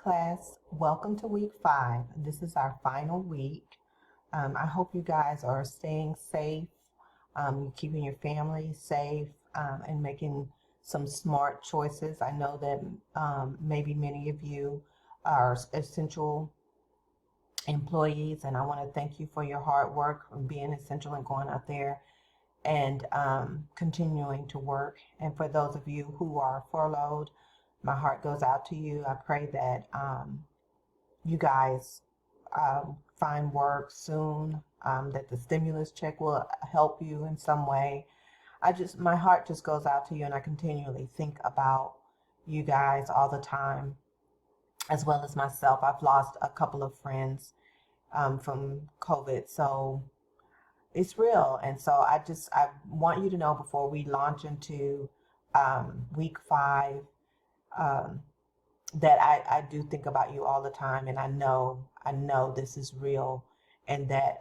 class. Welcome to week 5. This is our final week. I hope you guys are staying safe, keeping your family safe, and making some smart choices. I know that maybe many of you are essential employees, and I want to thank you for your hard work and being essential and going out there and continuing to work. And for those of you who are furloughed, my heart goes out to you. I pray that you guys find work soon, that the stimulus check will help you in some way. My heart just goes out to you, and I continually think about you guys all the time, as well as myself. I've lost a couple of friends from COVID, so it's real. And so I want you to know before we launch into week 5 um, that I do think about you all the time, and I know this is real, and that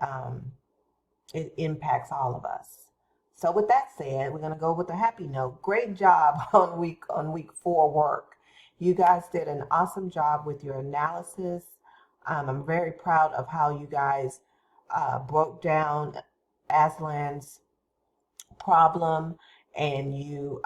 it impacts all of us. So with that said, we're gonna go with a happy note. Great job on week 4 work. You guys did an awesome job with your analysis. I'm very proud of how you guys broke down Aslan's problem, and you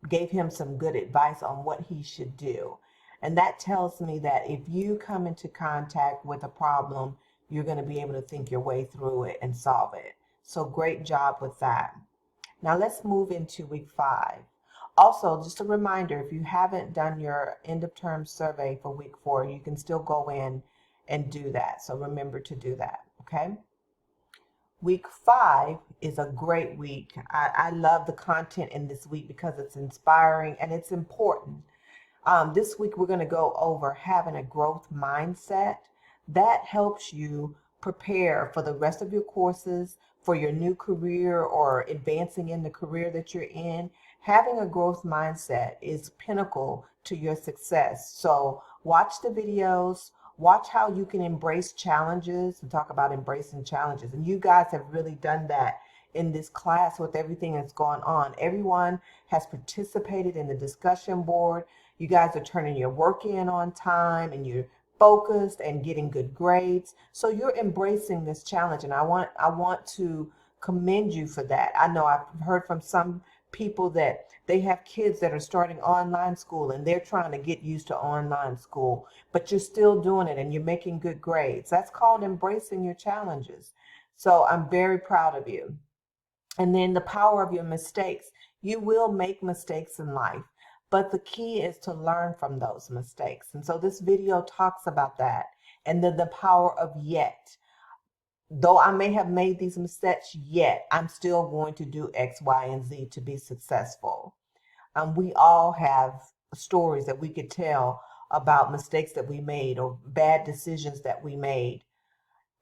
gave him some good advice on what he should do. And that tells me that if you come into contact with a problem, you're going to be able to think your way through it and solve it. So great job with that. Now let's move into week 5. Also, just a reminder, if you haven't done your end of term survey for week 4, you can still go in and do that. So remember to do that, okay? Week 5 is a great week. I love the content in this week because it's inspiring and it's important. This week we're going to go over having a growth mindset. That helps you prepare for the rest of your courses, for your new career, or advancing in the career that you're in. Having a growth mindset is pinnacle to your success. So watch the videos. Watch how you can embrace challenges and talk about embracing challenges. And you guys have really done that in this class with everything that's gone on. Everyone has participated in the discussion board. You guys are turning your work in on time, and you're focused and getting good grades. So you're embracing this challenge, and I want to commend you for that. I know I've heard from some people that they have kids that are starting online school, and they're trying to get used to online school, but you're still doing it and you're making good grades. That's called embracing your challenges. So I'm very proud of you. And then the power of your mistakes. You will make mistakes in life, but the key is to learn from those mistakes. And so this video talks about that, and then the power of yet. Though I may have made these mistakes, yet I'm still going to do X, Y, and Z to be successful. We all have stories that we could tell about mistakes that we made or bad decisions that we made.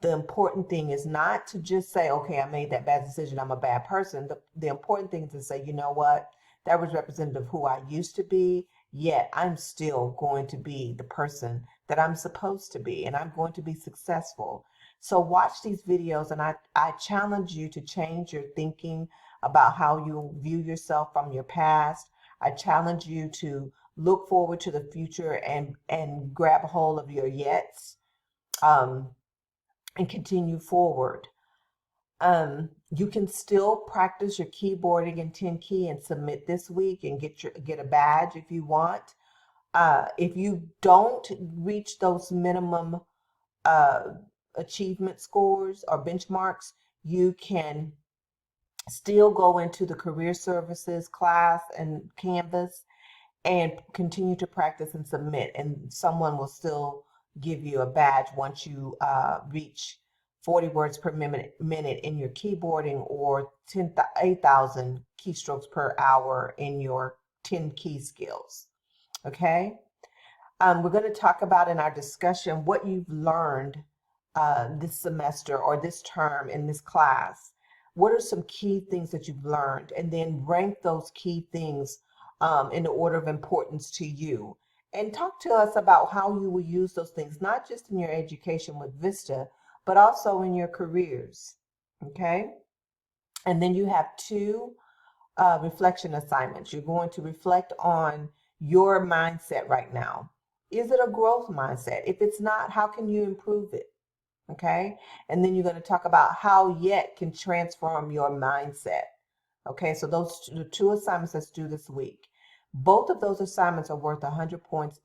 The important thing is not to just say, okay, I made that bad decision, I'm a bad person. The important thing is to say, you know what? That was representative of who I used to be, yet I'm still going to be the person that I'm supposed to be, and I'm going to be successful. So watch these videos, and I challenge you to change your thinking about how you view yourself from your past. I challenge you to look forward to the future and grab a hold of your yets, and continue forward. You can still practice your keyboarding in 10 key and submit this week and get a badge if you want. If you don't reach those minimum uh, achievement scores or benchmarks, you can still go into the career services class and Canvas and continue to practice and submit, and someone will still give you a badge once you reach 40 words per minute in your keyboarding, or 8,000 keystrokes per hour in your 10 key skills. Okay? We're going to talk about in our discussion what you've learned this semester or this term in this class. What are some key things that you've learned? And then rank those key things in the order of importance to you. And talk to us about how you will use those things, not just in your education with Vista, but also in your careers. Okay? And then you have 2 reflection assignments. You're going to reflect on your mindset right now. Is it a growth mindset? If it's not, how can you improve it? Okay. And then you're going to talk about how yet can transform your mindset. Okay. So those are the two assignments that's due this week. Both of those assignments are worth 100 points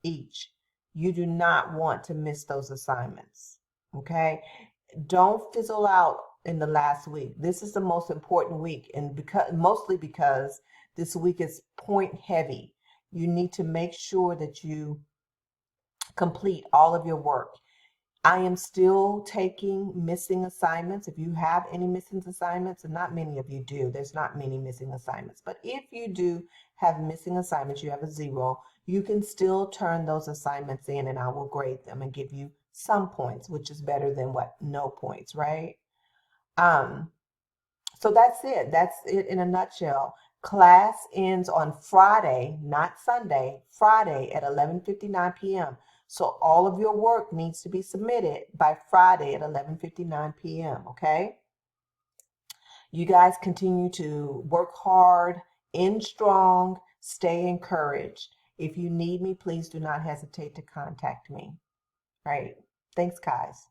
each. You do not want to miss those assignments. Okay. Don't fizzle out in the last week. This is the most important week, and mostly because this week is point heavy. You need to make sure that you complete all of your work. I am still taking missing assignments. If you have any missing assignments, and not many of you do, there's not many missing assignments, but if you do have missing assignments, you have a 0, you can still turn those assignments in and I will grade them and give you some points, which is better than what? No points, right? So that's it. That's it in a nutshell. Class ends on Friday, not Sunday, Friday at 11:59 p.m. So all of your work needs to be submitted by Friday at 11:59 p.m., okay? You guys continue to work hard, end strong, stay encouraged. If you need me, please do not hesitate to contact me. Right. Thanks, guys.